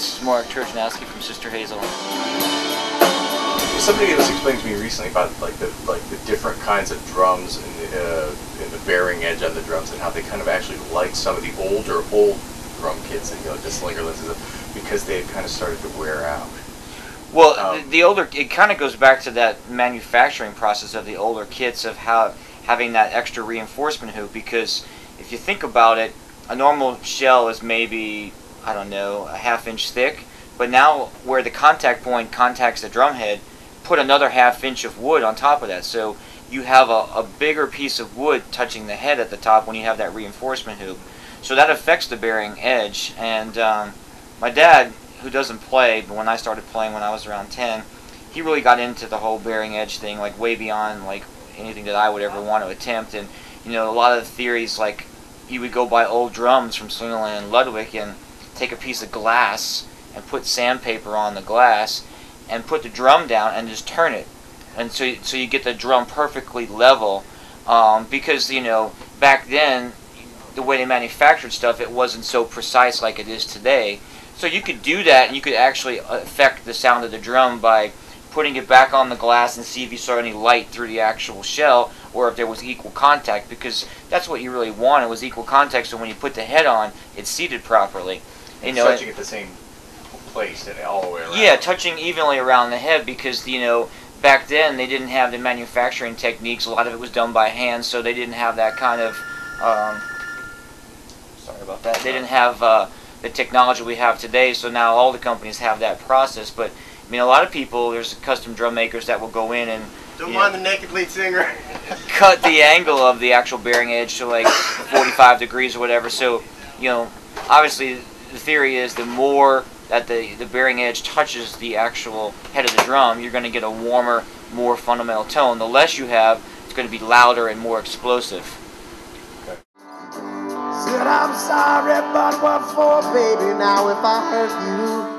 this is Mark Trojanowski from Sister Hazel. Somebody was explaining to me recently about the different kinds of drums and the bearing edge on the drums, and how they kind of actually like some of the old drum kits, and the slinger lenses, because they had kind of started to wear out. Well, the older, it kind of goes back to that manufacturing process of the older kits of having that extra reinforcement hoop, because if you think about it, a normal shell is maybe, I don't know, a ½ inch thick, but now where the contact point contacts the drum head, put another ½ inch of wood on top of that. So you have a bigger piece of wood touching the head at the top when you have that reinforcement hoop. So that affects the bearing edge. And my dad, who doesn't play, but when I started playing when I was around 10, he really got into the whole bearing edge thing, like way beyond like anything that I would ever want to attempt. And you know, a lot of the theories, like you would go buy old drums from Slingerland and Ludwig and take a piece of glass and put sandpaper on the glass and put the drum down and just turn it, and so you get the drum perfectly level, because you know, back then the way they manufactured stuff, it wasn't so precise like it is today. So you could do that, and you could actually affect the sound of the drum by putting it back on the glass and see if you saw any light through the actual shell, or if there was equal contact, because that's what you really wanted, was equal contact, so when you put the head on, it's seated properly. You know, touching at the same place and all the way around. Yeah, touching evenly around the head, because you know, back then they didn't have the manufacturing techniques. A lot of it was done by hand, so they didn't have that kind of sorry about that. They didn't have the technology we have today. So now all the companies have that process. But I mean, a lot of people, there's custom drum makers that will go in and don't mind the naked lead singer. cut the angle of the actual bearing edge to like 45 degrees or whatever. So you know, obviously the theory is the more that the bearing edge touches the actual head of the drum, you're going to get a warmer, more fundamental tone. The less you have, it's going to be louder and more explosive. Okay. Said I'm sorry, but what for, baby? Now if I hurt you,